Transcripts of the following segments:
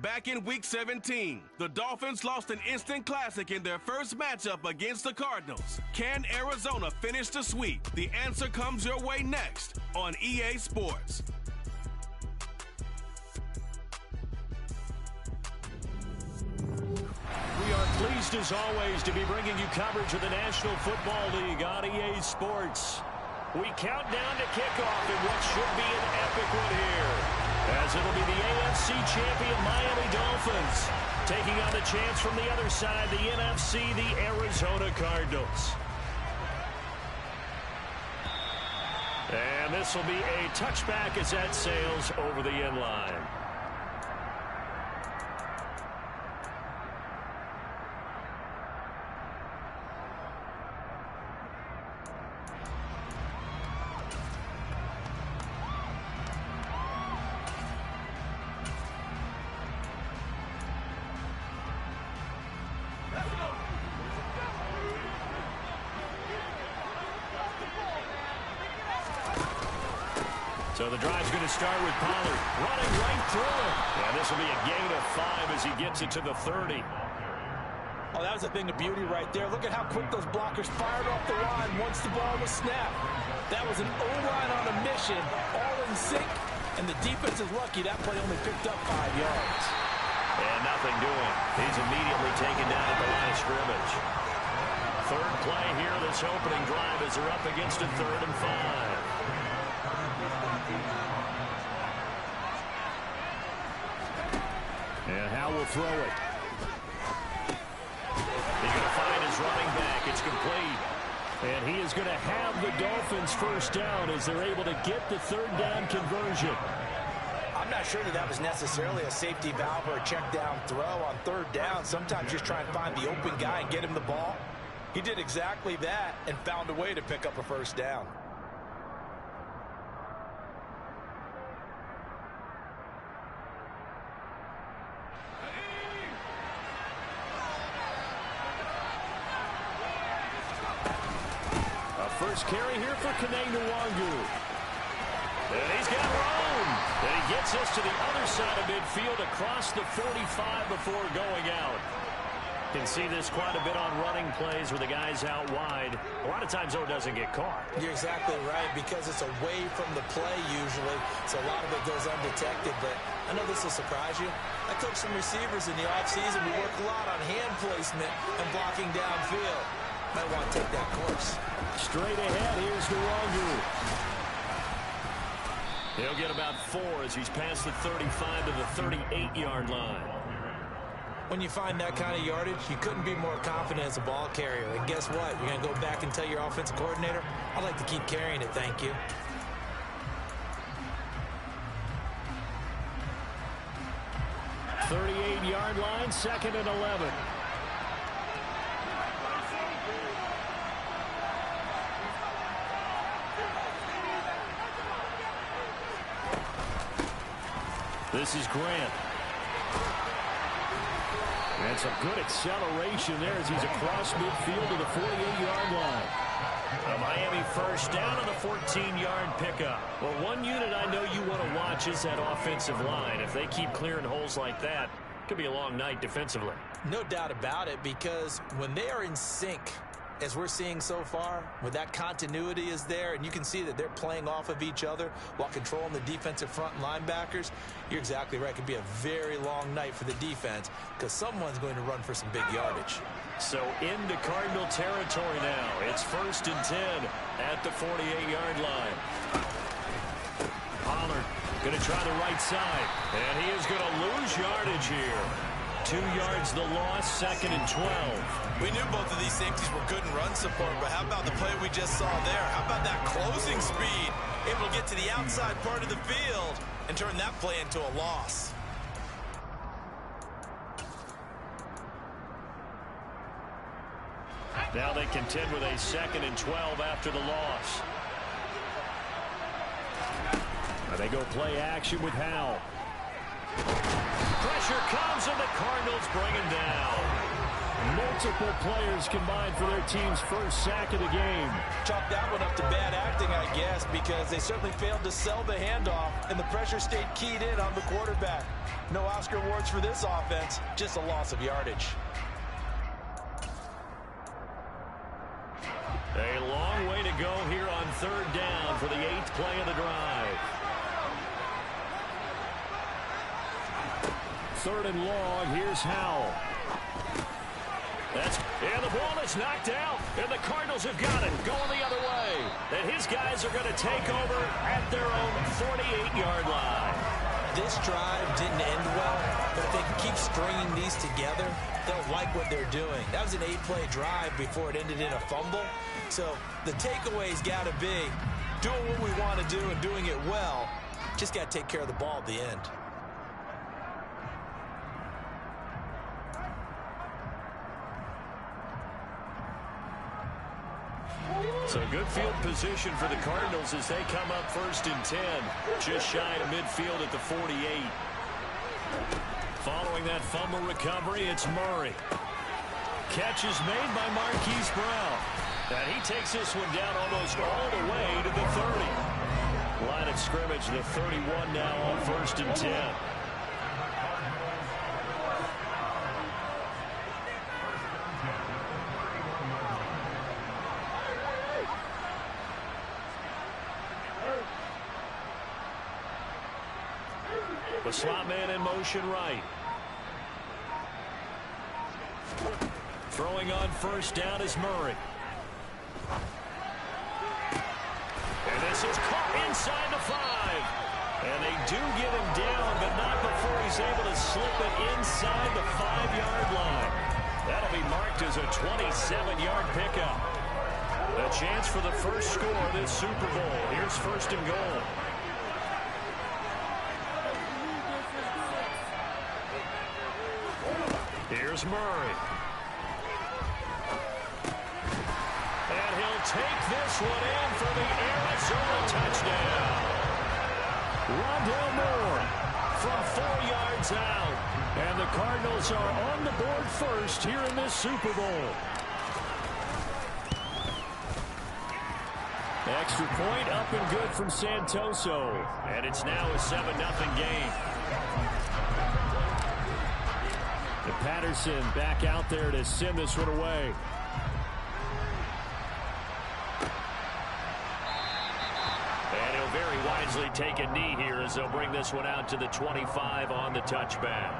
back in Week 17. The Dolphins lost an instant classic in their first matchup against the Cardinals. Can Arizona finish the sweep? The answer comes your way next on EA Sports. We are pleased, as always, to be bringing you coverage of the National Football League on EA Sports. We count down to kickoff in what should be an epic one here, as it'll be the AFC champion Miami Dolphins taking on the chance from the other side, the NFC, the Arizona Cardinals. And this will be a touchback as that sails over the end line. So the drive's going to start with Pollard running right through him. And this will be a gain of 5 as he gets it to the 30. Oh, that was a thing of beauty right there. Look at how quick those blockers fired off the line once the ball was snapped. That was an O-line on a mission, all in sync, and the defense is lucky that play only picked up 5 yards. And nothing doing. He's immediately taken down at the line of scrimmage. Third play here, this opening drive as they're up against a 3rd and 5. And Howe will throw it. He's going to find his running back. It's complete. And he is going to have the Dolphins first down as they're able to get the 3rd down conversion. I'm not sure that was necessarily a safety valve or a check down throw on 3rd down. Sometimes just try and find the open guy and get him the ball. He did exactly that and found a way to pick up a first down. First carry here for Kaneng Nwangu. And he's got room. And he gets us to the other side of midfield across the 45 before going out. You can see this quite a bit on running plays where the guy's out wide. A lot of times, though, it doesn't get caught. You're exactly right, because it's away from the play usually, so a lot of it goes undetected. But I know this will surprise you. I coached some receivers in the offseason. We work a lot on hand placement and blocking downfield. Might want to take that course. Straight ahead, here's Nwangu. He'll get about 4 as he's past the 35 to the 38-yard line. When you find that kind of yardage, you couldn't be more confident as a ball carrier. And guess what? You're going to go back and tell your offensive coordinator, I'd like to keep carrying it, thank you. .38-yard line, 2nd and 11. This is Grant. And some good acceleration there as he's across midfield to the 48-yard line. A Miami first down on the 14-yard pickup. Well, one unit I know you want to watch is that offensive line. If they keep clearing holes like that, it could be a long night defensively. No doubt about it, because when they are in sync, as we're seeing so far, when that continuity is there and you can see that they're playing off of each other while controlling the defensive front and linebackers, you're exactly right. It could be a very long night for the defense because someone's going to run for some big yardage. So into Cardinal territory now. It's 1st and 10 at the 48-yard line. Pollard going to try the right side, and he is going to lose yardage here. 2 yards the loss, 2nd and 12. We knew both of these safeties were good in run support, but how about the play we just saw there? How about that closing speed? Able to get to the outside part of the field and turn that play into a loss. Now they contend with a 2nd and 12 after the loss. Now they go play action with Howe. Pressure comes, and the Cardinals bring him down. Multiple players combined for their team's first sack of the game. Chalk that one up to bad acting, I guess, because they certainly failed to sell the handoff, and the pressure stayed keyed in on the quarterback. No Oscar awards for this offense, just a loss of yardage. A long way to go here on third down for the 8th play of the drive. Third and long, here's Howell. And the ball is knocked out, and the Cardinals have got it, going the other way. And his guys are going to take over at their own 48-yard line. This drive didn't end well, but if they can keep stringing these together, they'll like what they're doing. That was an 8-play drive before it ended in a fumble. So the takeaway's got to be doing what we want to do and doing it well. Just got to take care of the ball at the end. So good field position for the Cardinals as they come up first and 10. Just shy of midfield at the 48. Following that fumble recovery, it's Murray. Catch is made by Marquise Brown. And he takes this one down almost all the way to the 30. Line of scrimmage, the 31 now on first and 10. The slot man in motion right. Throwing on first down is Murray. And this is caught inside the 5. And they do get him down, but not before he's able to slip it inside the 5-yard line. That'll be marked as a 27-yard pickup. A chance for the first score of this Super Bowl. Here's first and goal. Here's Murray. And he'll take this one in for the Arizona touchdown. Rondale Moore from 4 yards out. And the Cardinals are on the board first here in this Super Bowl. Extra point up and good from Santoso. And it's now a 7-0 game. Patterson back out there to send this one away. And he'll very wisely take a knee here as they'll bring this one out to the 25 on the touchback.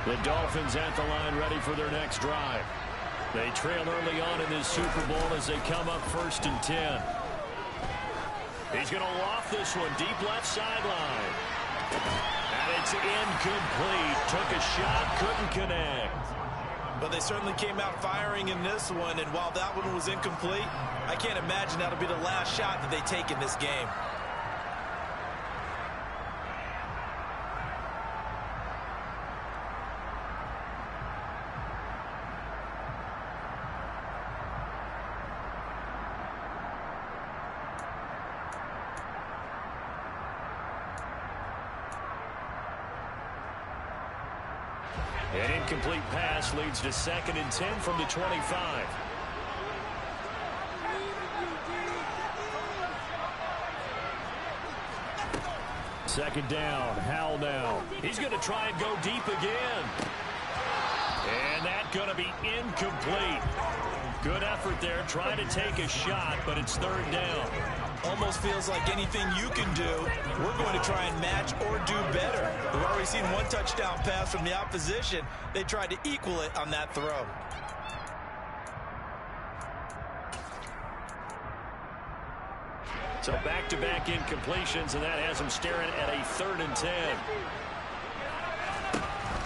The Dolphins at the line ready for their next drive. They trail early on in this Super Bowl as they come up first and 10. He's going to loft this one deep left sideline. And it's incomplete. Took a shot, couldn't connect. But they certainly came out firing in this one, and while that one was incomplete, I can't imagine that'll be the last shot that they take in this game. An incomplete pass leads to 2nd and 10 from the 25. Second down, Howell now. He's going to try and go deep again. And that's going to be incomplete. Good effort there, trying to take a shot, but it's 3rd down. Almost feels like anything you can do, we're going to try and match or do better. We've already seen one touchdown pass from the opposition. They tried to equal it on that throw. So back-to-back incompletions, and that has them staring at a 3rd and 10.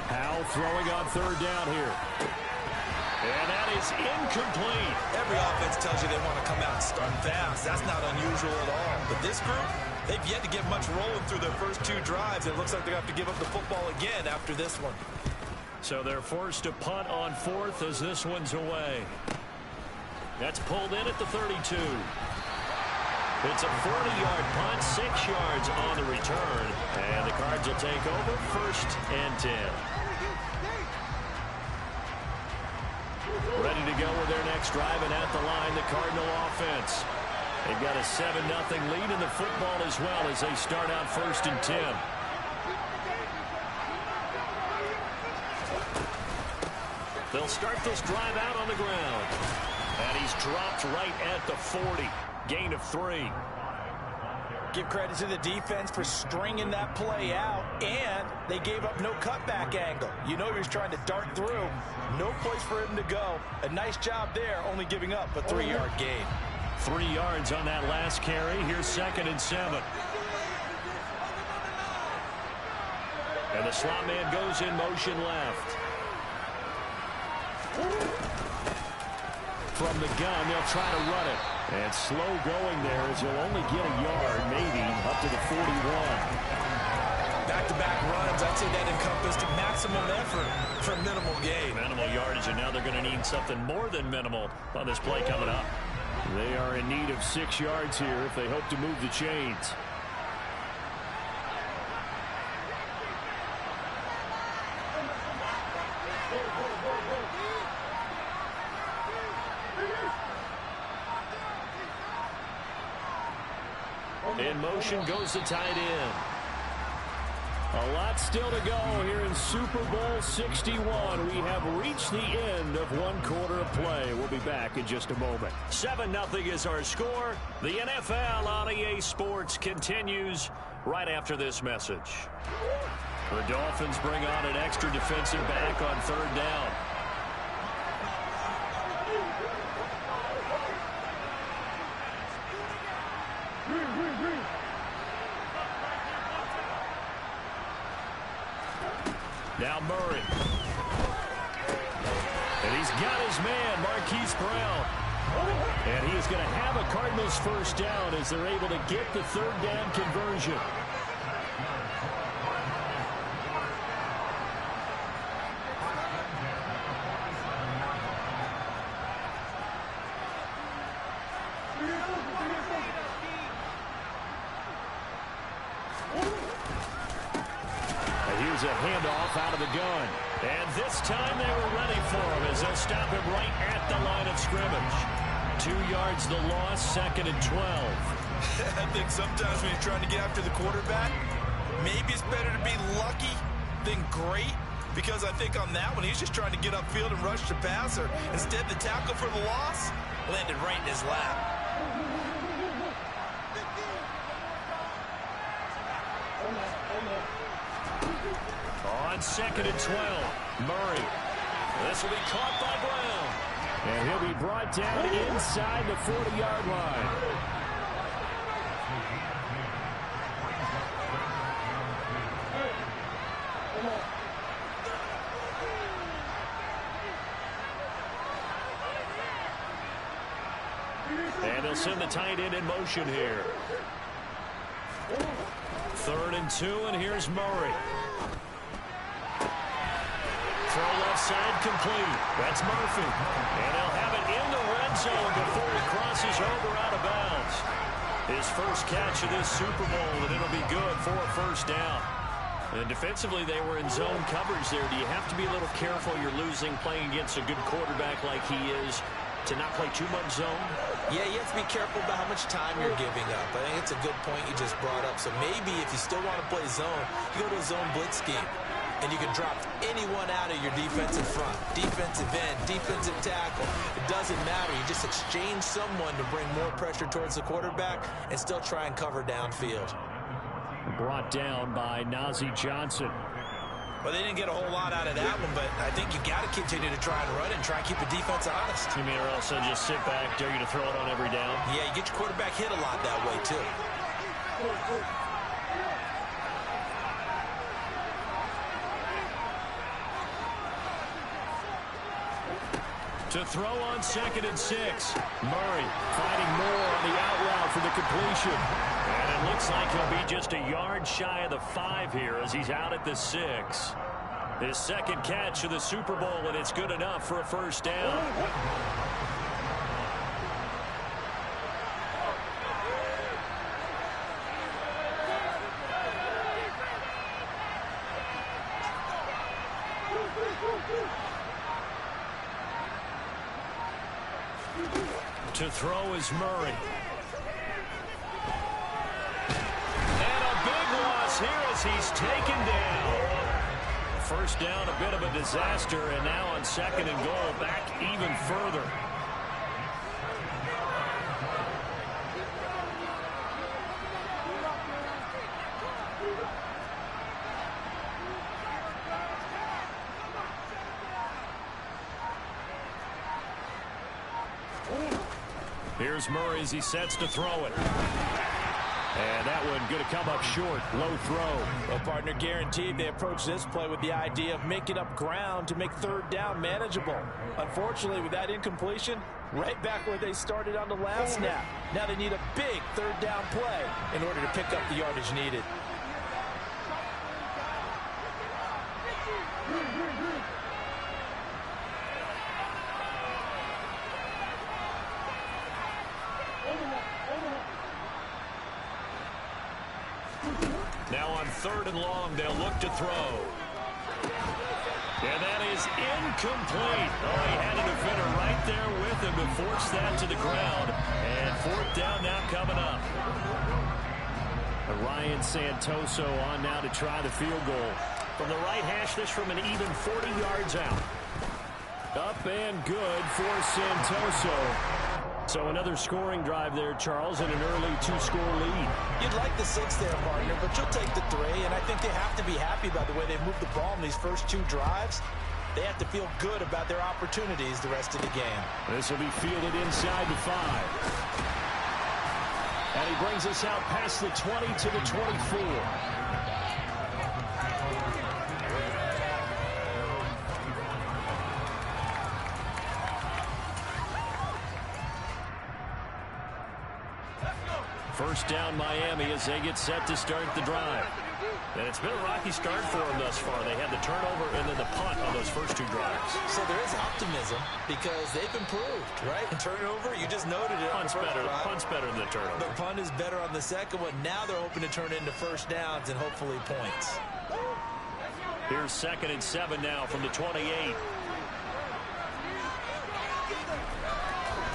Howell throwing on 3rd down here. And that is incomplete. Every offense tells you they want to come out and start fast. That's not unusual at all. But this group, they've yet to get much rolling through their first 2 drives. It looks like they're going to have to give up the football again after this one. So they're forced to punt on 4th as this one's away. That's pulled in at the 32. It's a 40-yard punt, 6 yards on the return. And the Cards will take over 1st and 10. Ready to go with their next drive, and at the line, the Cardinal offense. They've got a 7-0 lead in the football as well as they start out 1st and 10. They'll start this drive out on the ground. And he's dropped right at the 40. Gain of 3. Give credit to the defense for stringing that play out, and they gave up no cutback angle. You know he was trying to dart through. No place for him to go. A nice job there, only giving up a 3-yard gain. 3 yards on that last carry. Here's 2nd and 7. And the slot man goes in motion left. From the gun, they'll try to run it. And slow going there as he'll only get a yard, maybe, up to the 41. Back-to-back runs, I'd say that encompassed maximum effort for minimal gain. Minimal yardage, and now they're going to need something more than minimal on this play coming up. They are in need of 6 yards here if they hope to move the chains. In motion goes the tight end. A lot still to go here in Super Bowl 61. We have reached the end of 1 quarter of play. We'll be back in just a moment. 7-0 is our score. The NFL on EA Sports continues right after this message. The Dolphins bring on an extra defensive back on 3rd down. Now Murray. And he's got his man, Marquise Brown. And he is going to have a Cardinals 1st down as they're able to get the 3rd down conversion. Here's a handoff out of the gun. And this time they were ready for him as they'll stop him right at the line of scrimmage. 2 yards the loss, 2nd and 12. I think sometimes when you're trying to get after the quarterback, maybe it's better to be lucky than great. Because I think on that one, he's just trying to get upfield and rush the passer. Instead, the tackle for the loss landed right in his lap. On 2nd and 12, Murray. This will be caught by Brown. And he'll be brought down inside the 40-yard line. And they'll send the tight end in motion here. 3rd and 2, and here's Murray. Throw left side complete. That's Murphy. And they'll have it in the red zone before he crosses over out of bounds. His first catch of this Super Bowl, and it'll be good for a 1st down. And defensively, they were in zone coverage there. Do you have to be a little careful? You're losing playing against a good quarterback like he is to not play too much zone? Yeah, you have to be careful about how much time you're giving up. I think it's a good point you just brought up. So maybe if you still want to play zone, you go to a zone blitz scheme. And you can drop anyone out of your defensive front. Defensive end, defensive tackle. It doesn't matter. You just exchange someone to bring more pressure towards the quarterback and still try and cover downfield. Brought down by Najee Johnson. Well, they didn't get a whole lot out of that one, but I think you got to continue to try and run it and try and keep the defense honest. You mean, or else they'll just sit back, dare you to throw it on every down? Yeah, you get your quarterback hit a lot that way, too. To throw on 2nd and 6. Murray fighting more on the out route for the completion. And it looks like he'll be just a yard shy of the 5 here as he's out at the 6. His 2nd catch of the Super Bowl, and it's good enough for a 1st down. To throw is Murray. And a big loss here as he's taken down. First down, a bit of a disaster, and now on 2nd and goal, back even further. Here's Murray as he sets to throw it. And that one going to come up short. Low throw. Well, partner, guaranteed they approach this play with the idea of making up ground to make 3rd down manageable. Unfortunately, with that incompletion, right back where they started on the last snap. Now they need a big 3rd down play in order to pick up the yardage needed. Now on 3rd and long, they'll look to throw. And that is incomplete. Oh, he had a defender right there with him to force that to the ground. And 4th down now coming up. Ryan Santoso on now to try the field goal. From the right hash, this from an even 40 yards out. Up and good for Santoso. So another scoring drive there, Charles, and an early 2-score lead. You'd like the 6 there, partner, but you'll take the 3, and I think they have to be happy about the way they moved the ball in these first 2 drives. They have to feel good about their opportunities the rest of the game. This will be fielded inside the 5. And he brings us out past the 20 to the 24. First down Miami as they get set to start the drive. And it's been a rocky start for them thus far. They had the turnover and then the punt on those first 2 drives. So there is optimism because they've improved, right? Turnover, you just noted it. Punt's better than the turnover. The punt is better on the second one. Now they're hoping to turn into first downs and hopefully points. Here's 2nd and 7 now from the 28.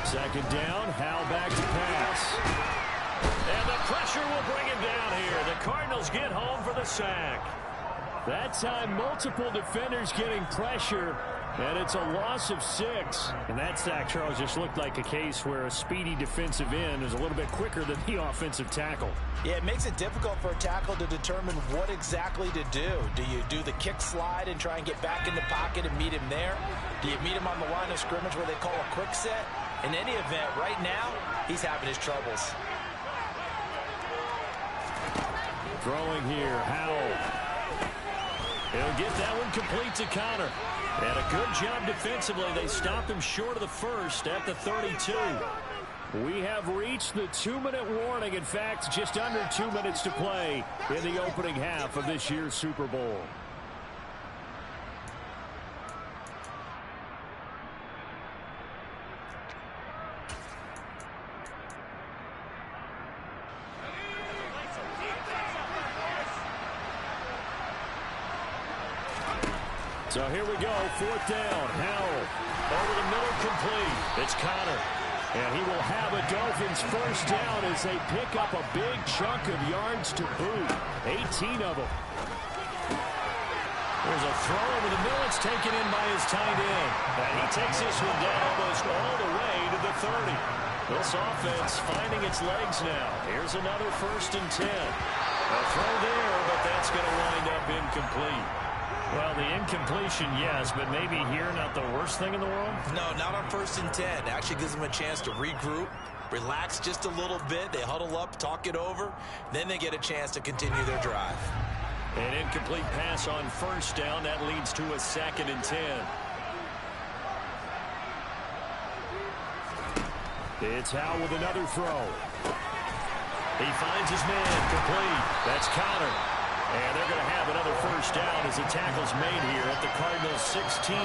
2nd down, Howell back to pass. And the pressure will bring him down here. The Cardinals get home for the sack. That time, multiple defenders getting pressure, and it's a loss of 6. And that sack, Charles, just looked like a case where a speedy defensive end is a little bit quicker than the offensive tackle. Yeah, it makes it difficult for a tackle to determine what exactly to do. Do you do the kick slide and try and get back in the pocket and meet him there? Do you meet him on the line of scrimmage where they call a quick set? In any event, right now, he's having his troubles. Throwing here, Howell. He'll get that one complete to Connor. And a good job defensively. They stop him short of the first at the 32. We have reached the 2-minute warning. In fact, just under 2 minutes to play in the opening half of this year's Super Bowl. So here we go, 4th down. Howell over the middle, complete. It's Connor. And he will have a Dolphins first down as they pick up a big chunk of yards to boot. 18 of them. There's a throw over the middle. It's taken in by his tight end. And he takes this one down almost all the way to the 30. This offense finding its legs now. Here's another 1st and 10. A throw there, but that's going to wind up incomplete. Well, the incompletion, yes, but maybe here not the worst thing in the world? No, not on 1st and 10. It actually gives them a chance to regroup, relax just a little bit. They huddle up, talk it over. Then they get a chance to continue their drive. An incomplete pass on 1st down. That leads to a 2nd and 10. It's Howell with another throw. He finds his man, complete. That's Connor. And they're going to have another first down as the tackle's made here at the Cardinals' 16.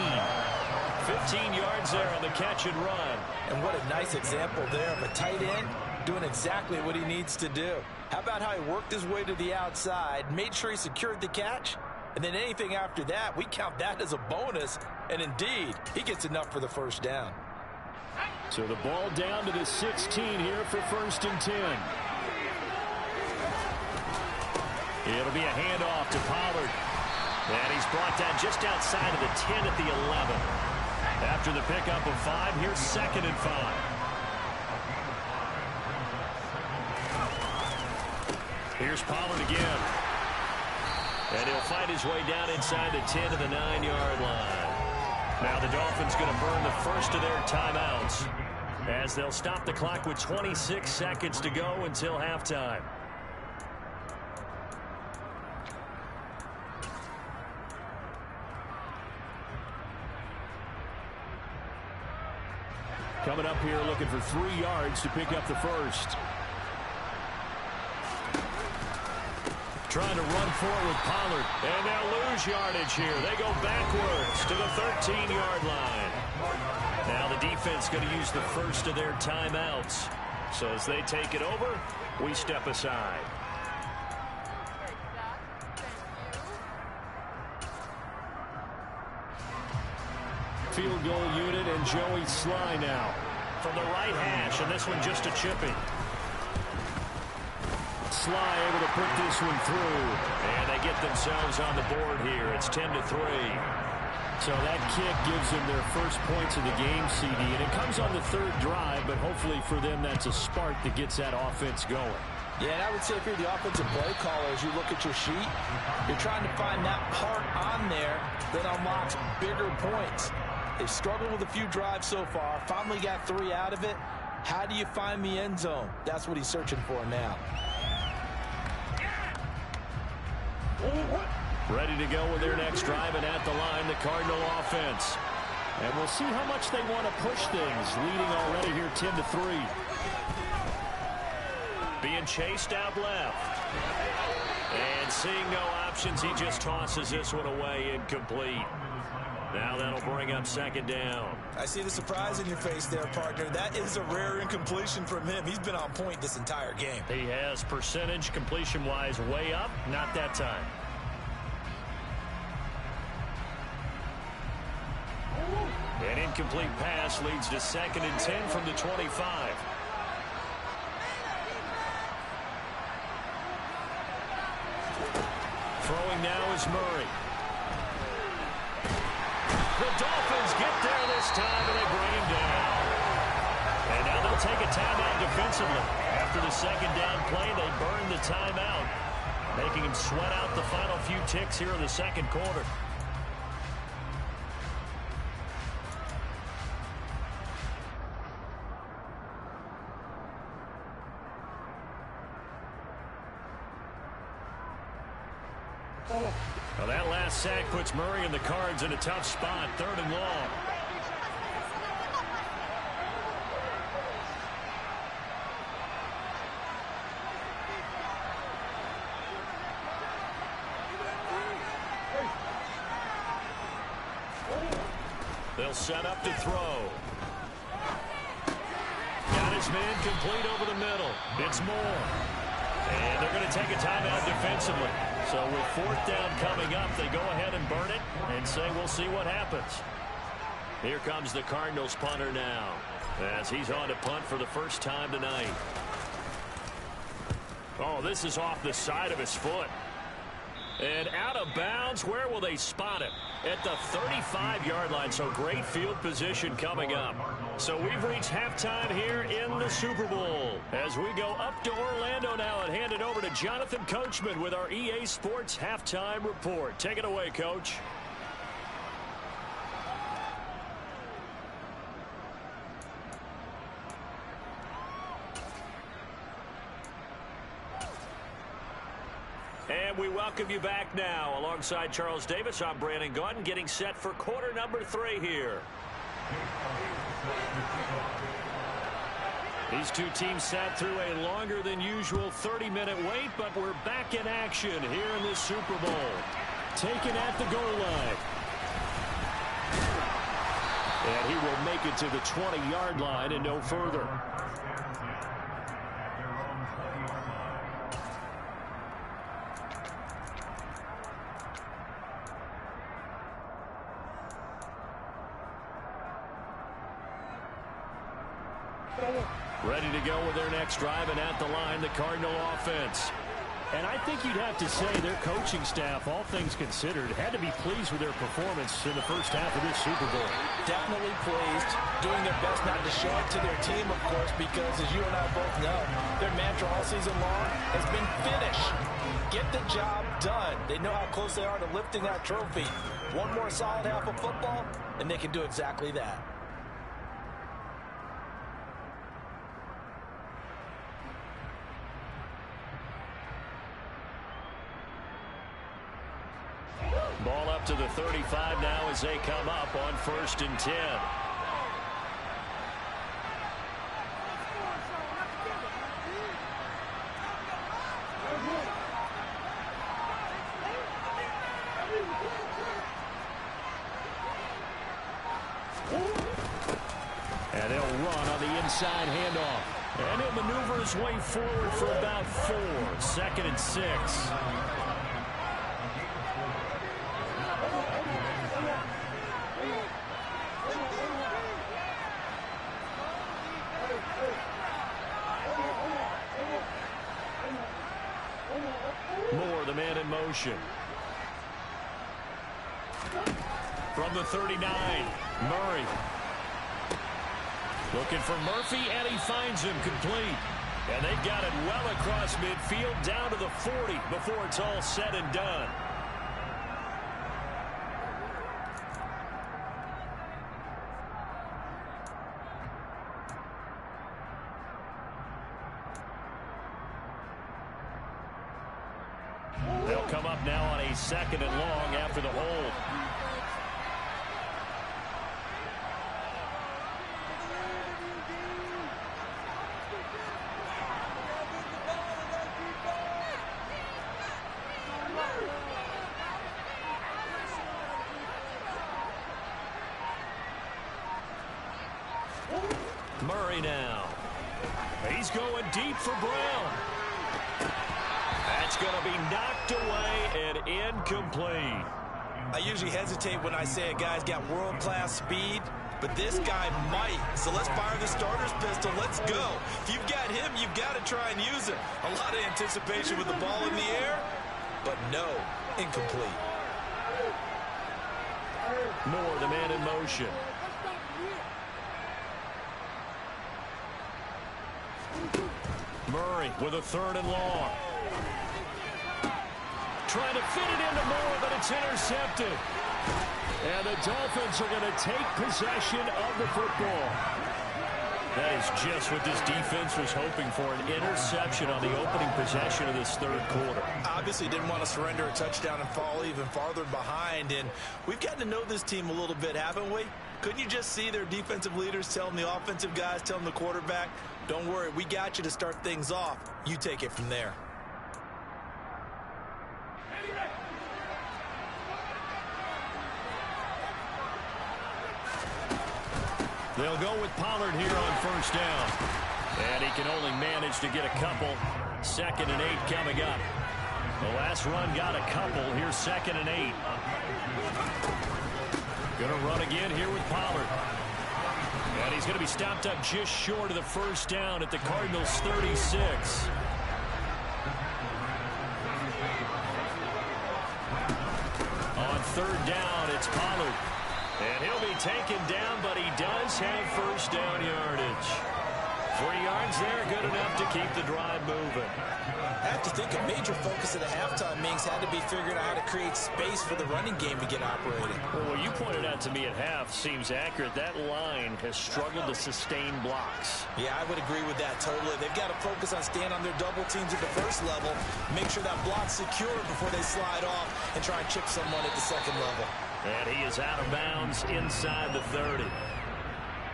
15 yards there on the catch and run. And what a nice example there of a tight end doing exactly what he needs to do. How about how he worked his way to the outside, made sure he secured the catch, and then anything after that, we count that as a bonus. And indeed, he gets enough for the first down. So the ball down to the 16 here for 1st and 10. It'll be a handoff to Pollard. And he's brought down just outside of the 10 at the 11. After the pickup of 5, here's 2nd and 5. Here's Pollard again. And he'll fight his way down inside the 10 to the 9-yard line. Now the Dolphins going to burn the first of their timeouts as they'll stop the clock with 26 seconds to go until halftime. Coming up here looking for 3 yards to pick up the first. Trying to run for it with Pollard. And they'll lose yardage here. They go backwards to the 13-yard line. Now the defense going to use the first of their timeouts. So as they take it over, we step aside. Field goal unit and Joey Sly now. From the right hash, and this one just a chipping. Sly able to put this one through. And they get themselves on the board here. It's 10-3. So that kick gives them their first points of the game, CD. And it comes on the 3rd drive, but hopefully for them that's a spark that gets that offense going. Yeah, and I would say if you're the offensive play caller, as you look at your sheet, you're trying to find that part on there that unlocks bigger points. They've struggled with a few drives so far. Finally got 3 out of it. How do you find the end zone? That's what he's searching for now. Ready to go with their next drive, and at the line, the Cardinal offense. And we'll see how much they want to push things, leading already here 10-3. Being chased out left. And seeing no options, he just tosses this one away, incomplete. Now that'll bring up 2nd down. I see the surprise in your face there, partner. That is a rare incompletion from him. He's been on point this entire game. He has percentage completion-wise way up. Not that time. An incomplete pass leads to 2nd and 10 from the 25. Throwing now is Murray. The Dolphins get there this time, and they bring him down. And now they'll take a timeout defensively. After the 2nd down play, they burn the timeout, making him sweat out the final few ticks here in the 2nd quarter. Well, that last sack puts Murray and the Cards in a tough spot, 3rd and long. They'll set up to throw. Got his man complete over the middle. It's Moore. And they're going to take a timeout defensively. So with 4th down coming up, they go ahead and burn it and say we'll see what happens. Here comes the Cardinals punter now as he's on to punt for the first time tonight. Oh, this is off the side of his foot. And out of bounds. Where will they spot him? At the 35-yard line, so great field position coming up. So we've reached halftime here in the Super Bowl. As we go up to Orlando now and hand it over to Jonathan Coachman with our EA Sports Halftime Report. Take it away, Coach. And we welcome you back now. Alongside Charles Davis, I'm Brandon Gaudin, getting set for quarter number 3 here. These two teams sat through a longer than usual 30-minute wait, but we're back in action here in this Super Bowl. Taken at the goal line. And he will make it to the 20-yard line and no further. Ready to go with their next drive, and at the line, the Cardinal offense. And I think you'd have to say their coaching staff, all things considered, had to be pleased with their performance in the first half of this Super Bowl. Definitely pleased, doing their best not to show it to their team, of course, because as you and I both know, their mantra all season long has been finish. Get the job done. They know how close they are to lifting that trophy. One more solid half of football, and they can do exactly that. Ball up to the 35 now as they come up on 1st and 10. And they'll run on the inside handoff. And he'll maneuver his way forward for about 4. 2nd and 6. Moore, the man in motion. From the 39, Murray. Looking for Murphy, and he finds him complete. And they've got it well across midfield, down to the 40 before it's all said and done. They'll come up now on a 2nd and long after the hold. Murray now. He's going deep for Brown. That's going to be knocked away and incomplete. I usually hesitate when I say a guy's got world-class speed, but this guy might. So let's fire the starter's pistol. Let's go. If you've got him, you've got to try and use it. A lot of anticipation with the ball in the air, but no, incomplete. Moore, the man in motion. Murray with a 3rd and long. Trying to fit it into Moore, but it's intercepted. And the Dolphins are going to take possession of the football. That is just what this defense was hoping for, an interception on the opening possession of this 3rd quarter. Obviously didn't want to surrender a touchdown and fall even farther behind. And we've gotten to know this team a little bit, haven't we? Couldn't you just see their defensive leaders telling the offensive guys, telling the quarterback, don't worry, we got you to start things off. You take it from there. They'll go with Pollard here on 1st down. And he can only manage to get a couple. 2nd and 8 coming up. The last run got a couple. Here's 2nd and 8. Going to run again here with Pollard. And he's going to be stopped up just short of the 1st down at the Cardinals' 36. On 3rd down, it's Pollard. And he'll be taken down, but he does have 1st down yardage. 3 yards there, good enough to keep the drive moving. I have to think a major focus of the halftime, Mings, had to be figuring out how to create space for the running game to get operating. Well, what you pointed out to me at half seems accurate. That line has struggled to sustain blocks. Yeah, I would agree with that totally. They've got to focus on staying on their double teams at the 1st level, make sure that block's secure before they slide off and try and chip someone at the 2nd level. And he is out of bounds inside the 30.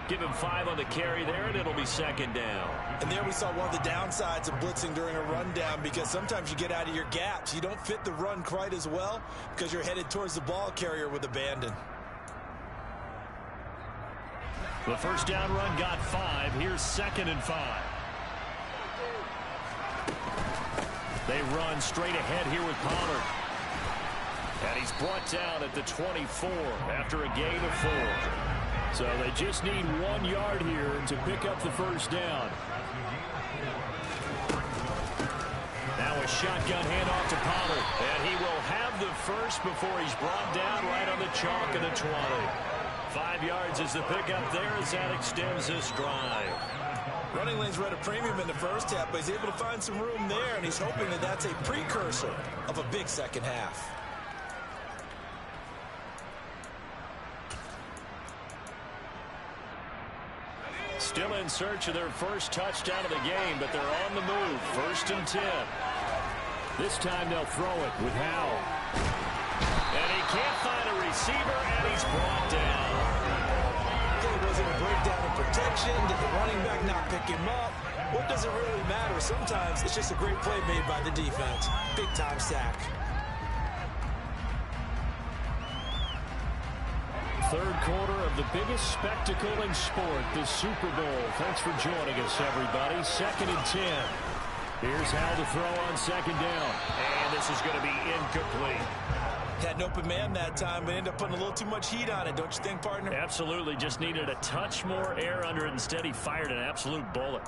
Give him 5 on the carry there, and it'll be 2nd down. And there we saw one of the downsides of blitzing during a rundown, because sometimes you get out of your gaps. You don't fit the run quite as well because you're headed towards the ball carrier with abandon. The 1st down run got 5. Here's 2nd and 5. They run straight ahead here with Pollard. And he's brought down at the 24 after a gain of 4. So they just need 1 yard here to pick up the first down. Now a shotgun handoff to Pollard. And he will have the first before he's brought down right on the chalk of the 20. 5 yards is the pickup there as that extends this drive. Running lanes were at a premium in the first half, but he's able to find some room there, and he's hoping that that's a precursor of a big second half. Still in search of their first touchdown of the game, but they're on the move. 1st and 10. This time they'll throw it with Howell. And he can't find a receiver, and he's brought down. Was it a breakdown in protection? Did the running back not pick him up? What does it really matter? Sometimes it's just a great play made by the defense. Big-time sack. Third quarter of the biggest spectacle in sport, the Super Bowl. Thanks for joining us, everybody. 2nd and 10. Here's how to throw on 2nd down. And this is going to be incomplete. Had an open man that time, but ended up putting a little too much heat on it, don't you think, partner? Absolutely. Just needed a touch more air under it. Instead, he fired an absolute bullet.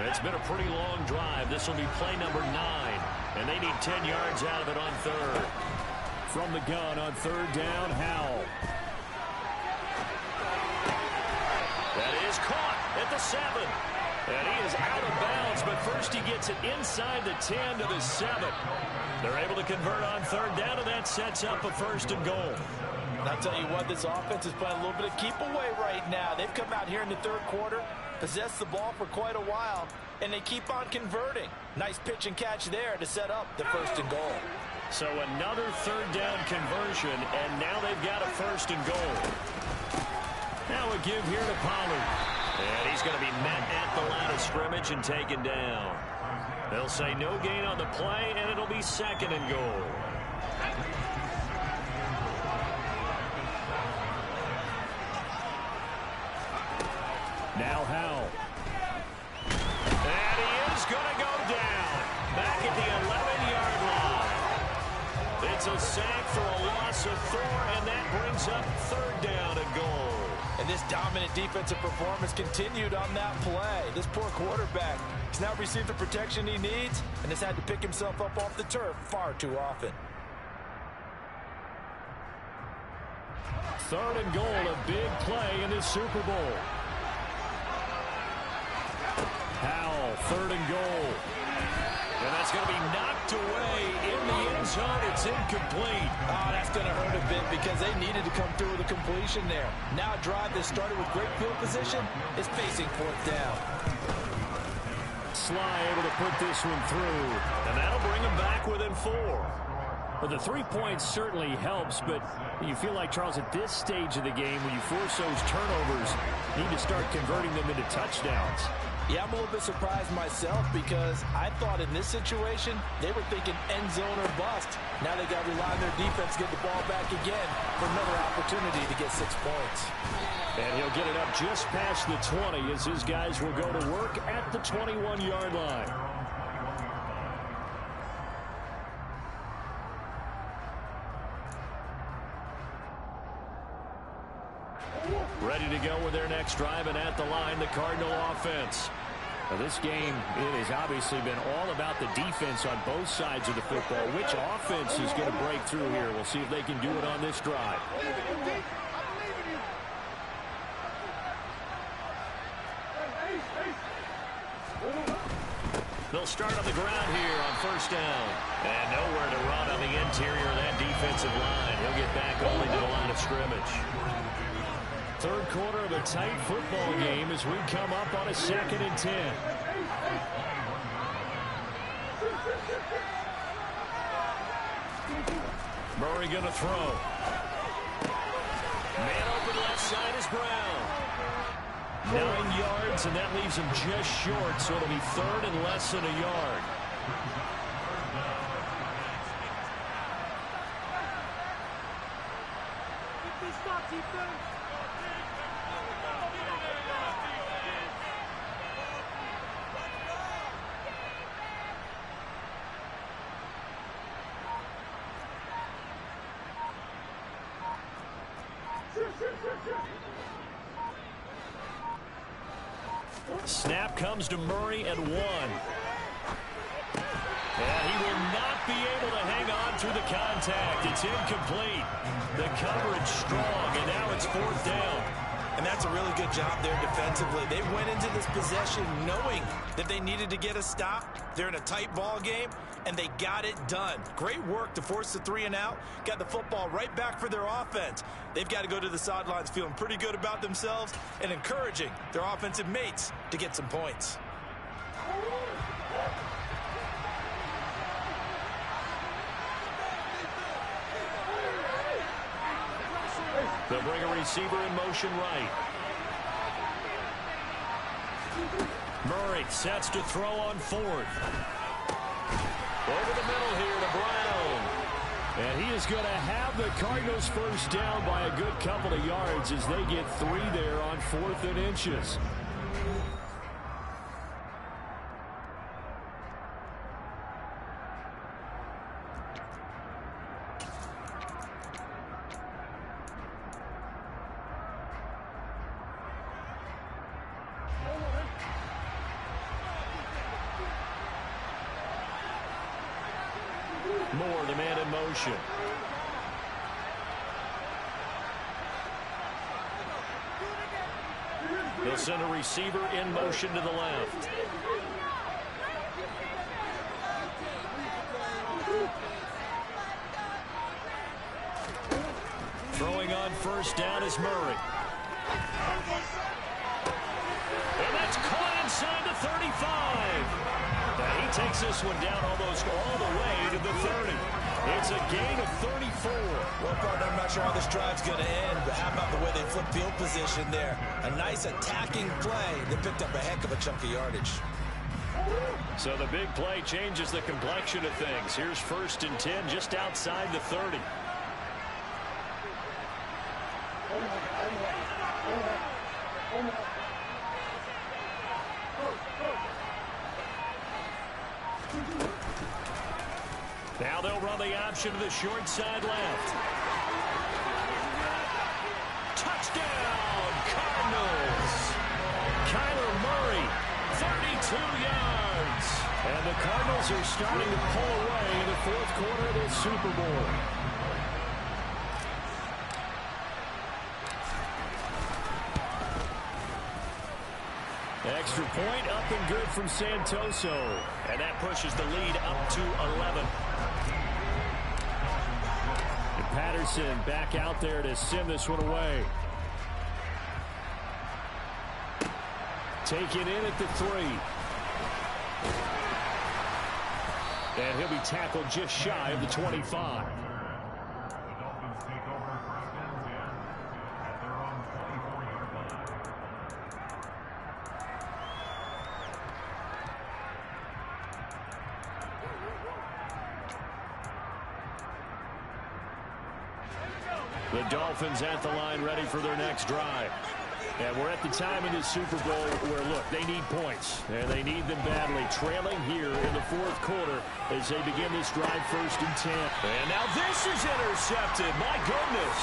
It's been a pretty long drive. This will be play number 9. And they need 10 yards out of it on 3rd. From the gun on 3rd down, Howell. That is caught at the 7. And he is out of bounds, but first he gets it inside the 10 to the 7. They're able to convert on 3rd down, and that sets up a 1st and goal. And I'll tell you what, this offense is playing a little bit of keep away right now. They've come out here in the 3rd quarter, possessed the ball for quite a while, and they keep on converting. Nice pitch and catch there to set up the 1st and goal. So another 3rd down conversion, and now they've got a 1st and goal. Now a give here to Pollard. And he's going to be met at the line of scrimmage and taken down. They'll say no gain on the play, and it'll be 2nd and goal. Now Howell. And he is going to go down. Back at the 11-yard line. It's a sack for a loss of 4, and that brings up 3rd down and goal. And this dominant defensive performance continued on that play. This poor quarterback has now received the protection he needs and has had to pick himself up off the turf far too often. 3rd and goal, a big play in this Super Bowl. Howell, 3rd and goal. And that's going to be knocked away in the end zone. It's incomplete. Oh, that's going to hurt a bit because they needed to come through with a completion there. Now a drive that started with great field position is facing 4th down. Sly able to put this one through. And that'll bring him back within 4. Well, the 3 points certainly helps, but you feel like, Charles, at this stage of the game, when you force those turnovers, you need to start converting them into touchdowns. Yeah, I'm a little bit surprised myself because I thought in this situation they were thinking end zone or bust. Now they got to rely on their defense to get the ball back again for another opportunity to get 6 points. And he'll get it up just past the 20 as his guys will go to work at the 21-yard line. Ready to go with their next drive, and at the line, the Cardinal offense. Now, this game, it has obviously been all about the defense on both sides of the football. Which offense is going to break through here? We'll see if they can do it on this drive. They'll start on the ground here on 1st down. And nowhere to run on the interior of that defensive line. He'll get back only to the line of scrimmage. 3rd quarter of a tight football game as we come up on a 2nd and 10. Murray going to throw. Man open left side is Brown. 9 yards, and that leaves him just short, so it'll be 3rd and less than a yard. Snap comes to Murray at 1. And he will not be able to hang on through the contact. It's incomplete. The coverage strong, and now it's 4th down. And that's a really good job there defensively. They went into this possession knowing that they needed to get a stop. They're in a tight ball game, and they got it done. Great work to force the 3 and out. Got the football right back for their offense. They've got to go to the sidelines feeling pretty good about themselves and encouraging their offensive mates to get some points. They'll bring a receiver in motion right. Murray sets to throw on 4th. Over the middle here to Brown. And he is going to have the Cardinals first down by a good couple of yards as they get 3 there on 4th and inches. Moore, the man in motion. They'll send a receiver in motion to the left. Throwing on first down is Murray. And that's caught inside the 35. Now he takes this one down almost all the way to the 30. It's a gain of 34. Well, partner, I'm not sure how this drive's going to end, but how about the way they flip field position there? A nice attacking play. They picked up a heck of a chunk of yardage. So the big play changes the complexion of things. Here's 1st and 10 just outside the 30. Now they'll run the option to the short side left. Touchdown, Cardinals! Kyler Murray, 32 yards. And the Cardinals are starting to pull away in the 4th quarter of this Super Bowl. Extra point up and good from Santoso. And that pushes the lead up to 11. And Patterson back out there to send this one away. Taken in at the 3. And he'll be tackled just shy of the 25. The Dolphins at the line ready for their next drive. And we're at the time in the Super Bowl where, look, they need points. And they need them badly. Trailing here in the 4th quarter as they begin this drive 1st and 10. And now this is intercepted. My goodness.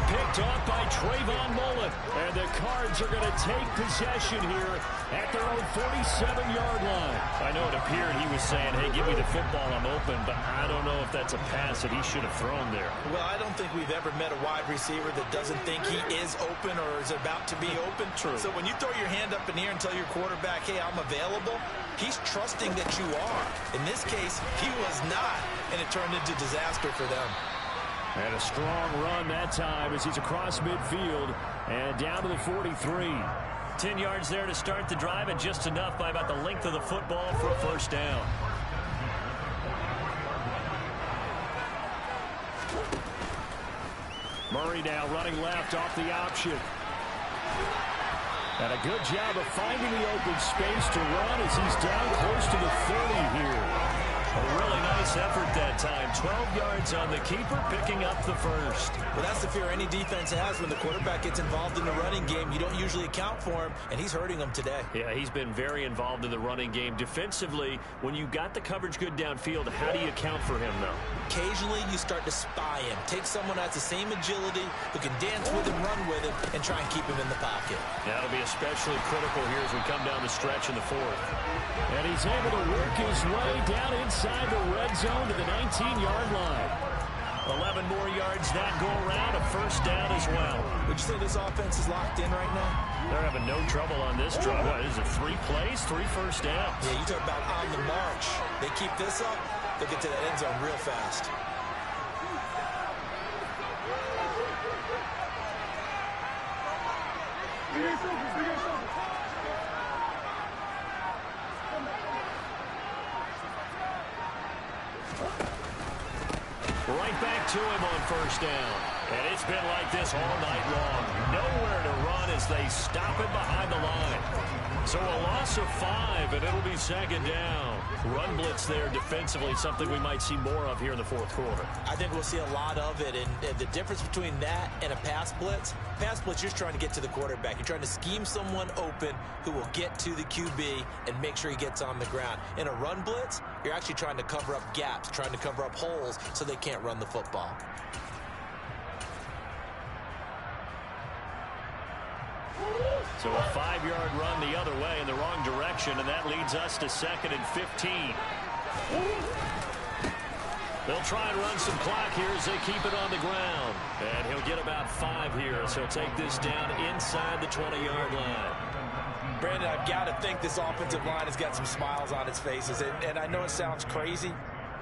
Picked off by Trayvon Mullen. And the Cards are going to take possession here at their own 47-yard line. I know it appeared he was saying, hey, give me the football, I'm open. But I don't know if that's a pass that he should have thrown there. Well, I don't think we've ever met a wide receiver that doesn't think he is open or is about to be open. True. So when you throw your hand up in the air and tell your quarterback, hey, I'm available, he's trusting that you are. In this case, he was not, and it turned into disaster for them. And a strong run that time as he's across midfield and down to the 43. 10 yards there to start the drive, and just enough by about the length of the football for a first down. Murray now running left off the option. And a good job of finding the open space to run as he's down close to the 30 here. A really nice effort that time. 12 yards on the keeper, picking up the first. Well, that's the fear any defense has when the quarterback gets involved in the running game. You don't usually account for him, and he's hurting them today. Yeah, he's been very involved in the running game. Defensively, when you got the coverage good downfield, how do you account for him, though? Occasionally, you start to spy him. Take someone who has the same agility, who can dance with him, run with him, and try and keep him in the pocket. That'll be especially critical here as we come down the stretch in the fourth. And he's able to work his way down inside the red zone to the 19-yard line. 11 more yards that go around, a first down as well. Would you say this offense is locked in right now? They're having no trouble on this drive. What is it, 3 plays, 3 first downs? Yeah, you talk about on the march. They keep this up, they'll get to that end zone real fast. Right back to him on first down. And it's been like this all night long. Nowhere to run as they stop it behind the line. So a loss of 5, and it'll be second down. Run blitz there defensively, something we might see more of here in the fourth quarter. I think we'll see a lot of it, and the difference between that and a pass blitz, you're just trying to get to the quarterback. You're trying to scheme someone open who will get to the QB and make sure he gets on the ground. In a run blitz, you're actually trying to cover up gaps, trying to cover up holes so they can't run the football. So a 5-yard run the other way in the wrong direction, and that leads us to 2nd and 15. They'll try and run some clock here as they keep it on the ground. And he'll get about 5 here, so he'll take this down inside the 20-yard line. Brandon, I've got to think this offensive line has got some smiles on its faces. And I know it sounds crazy,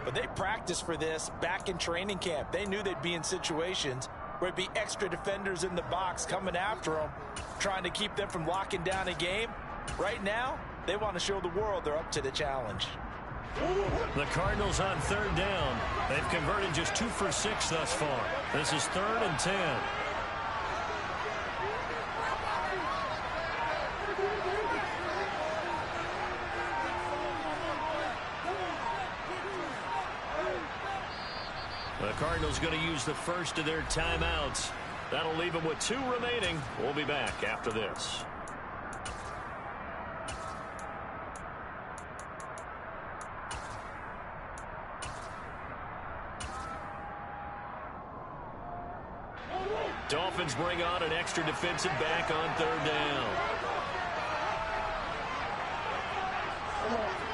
but they practiced for this back in training camp. They knew they'd be in situations where it'd be extra defenders in the box coming after them, trying to keep them from locking down a game. Right now, they want to show the world they're up to the challenge. The Cardinals on 3rd down. They've converted just 2 for 6 thus far. This is 3rd and 10. The Cardinals going to use the first of their timeouts. That'll leave them with 2 remaining. We'll be back after this. Dolphins bring on an extra defensive back on 3rd down.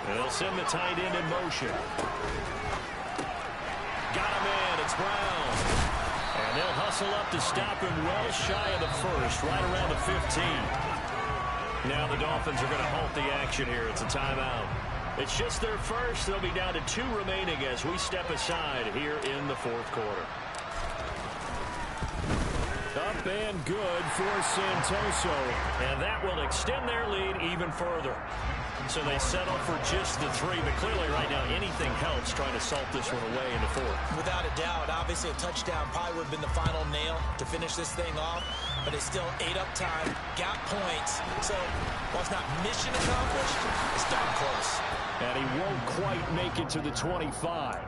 And they'll send the tight end in motion. Got him in. It's Brown. And they'll hustle up to stop him well shy of the first, right around the 15. Now the Dolphins are going to halt the action here. It's a timeout. It's just their first. They'll be down to 2 remaining as we step aside here in the fourth quarter. Up and good for Santoso. And that will extend their lead even further. So they settle for just the 3, but clearly right now anything helps trying to salt this one away in the fourth. Without a doubt, obviously a touchdown probably would have been the final nail to finish this thing off, but it's still 8 up time, got points. So while it's not mission accomplished, it's darn close. And he won't quite make it to the 25.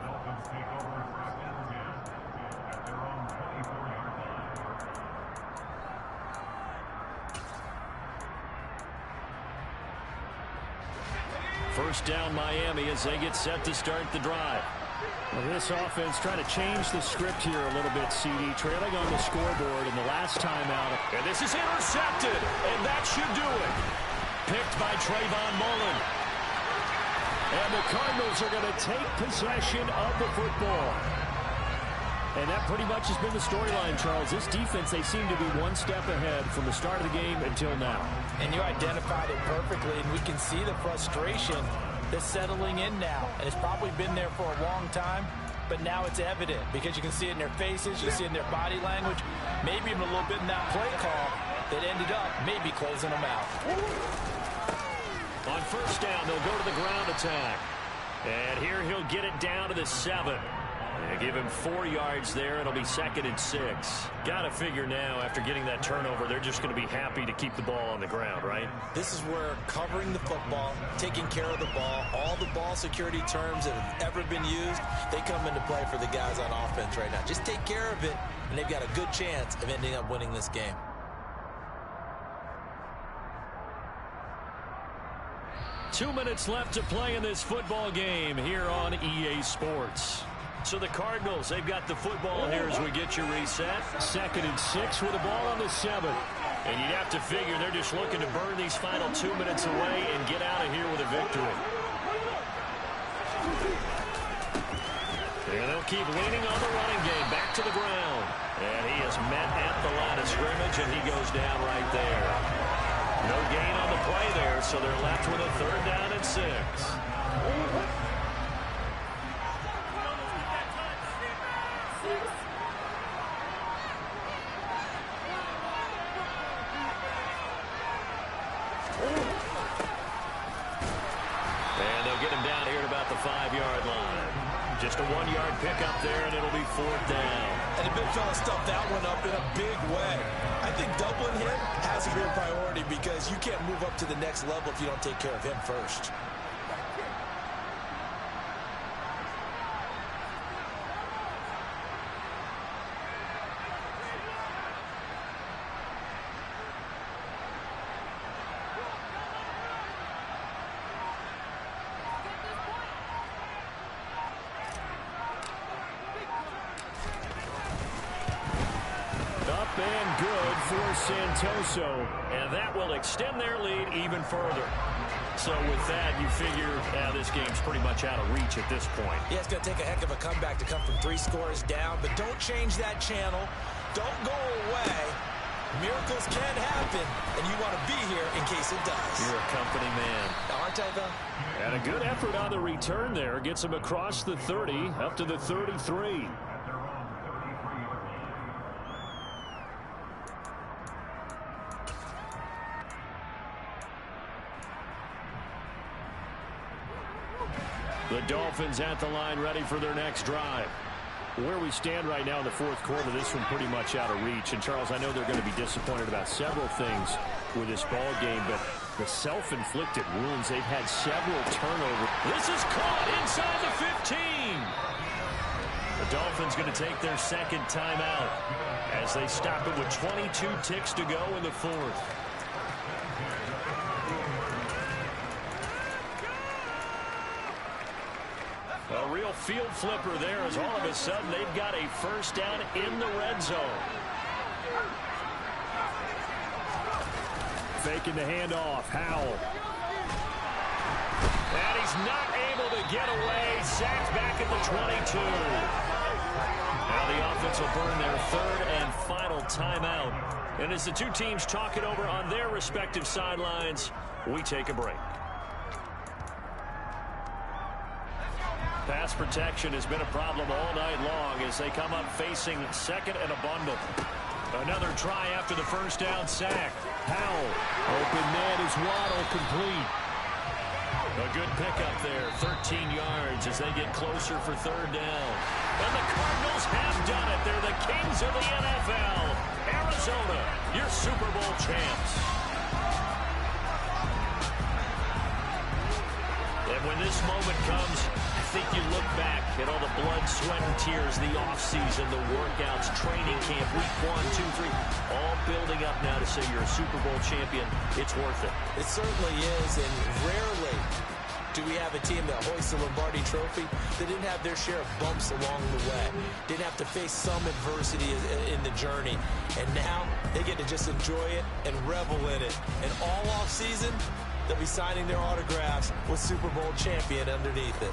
First down Miami as they get set to start the drive. Well, this offense trying to change the script here a little bit, CD. Trailing on the scoreboard in the last time out. And this is intercepted, and that should do it. Picked by Trayvon Mullen. And the Cardinals are going to take possession of the football. And that pretty much has been the storyline, Charles. This defense, they seem to be one step ahead from the start of the game until now. And you identified it perfectly, and we can see the frustration that's settling in now. And it's probably been there for a long time, but now it's evident because you can see it in their faces, you see it in their body language, maybe even a little bit in that play call that ended up maybe closing them out. On first down, they'll go to the ground attack. And here he'll get it down to the 7. They give him 4 yards there. It'll be 2nd and 6. Got to figure now, after getting that turnover, they're just going to be happy to keep the ball on the ground, right? This is where covering the football, taking care of the ball, all the ball security terms that have ever been used, they come into play for the guys on offense right now. Just take care of it, and they've got a good chance of ending up winning this game. Two minutes left to play in this football game here on EA Sports. So the Cardinals, they've got the football here as we get you reset. 2nd and 6 with the ball on the 7. And you'd have to figure they're just looking to burn these final 2 minutes away and get out of here with a victory. And they'll keep leaning on the running game. Back to the ground. And he is met at the line of scrimmage, and he goes down right there. No gain on the play there, so they're left with a 3rd down and 6. And they'll get him down here at about the 5-yard line. Just a 1-yard pickup there, and it'll be 4th down. And the big fella stuffed that one up in a big way. I think doubling him has to be a priority because you can't move up to the next level if you don't take care of him first. And good for Santoso, and that will extend their lead even further. So with that, you figure this game's pretty much out of reach at this point. Yeah, it's going to take a heck of a comeback to come from 3 scores down, but don't change that channel. Don't go away. Miracles can happen, and you want to be here in case it does. You're a company man. Aren't I, though? And a good effort on the return there. Gets him across the 30, up to the 33. The Dolphins at the line ready for their next drive. Where we stand right now in the 4th quarter, this one pretty much out of reach. And, Charles, I know they're going to be disappointed about several things with this ball game, but the self-inflicted wounds, they've had several turnovers. This is caught inside the 15. The Dolphins going to take their 2nd timeout as they stop it with 22 ticks to go in the 4th. A real field flipper there as all of a sudden they've got a 1st down in the red zone. Faking the handoff. Howell. And he's not able to get away. Sacked back at the 22. Now the offense will burn their 3rd and final timeout. And as the two teams talk it over on their respective sidelines, we take a break. Pass protection has been a problem all night long as they come up facing 2nd and a bundle. Another try after the 1st down sack. Howell. Open man is Waddle, complete. A good pickup there, 13 yards as they get closer for 3rd down. And the Cardinals have done it. They're the kings of the NFL. Arizona, your Super Bowl champs. And when this moment comes, I think you look back at all the blood, sweat, and tears, the offseason, the workouts, training camp, week 1, 2, 3, all building up now to say you're a Super Bowl champion. It's worth it. It certainly is, and rarely do we have a team that hoists the Lombardi Trophy that didn't have their share of bumps along the way, didn't have to face some adversity in the journey, and now they get to just enjoy it and revel in it. And all offseason, they'll be signing their autographs with Super Bowl champion underneath it.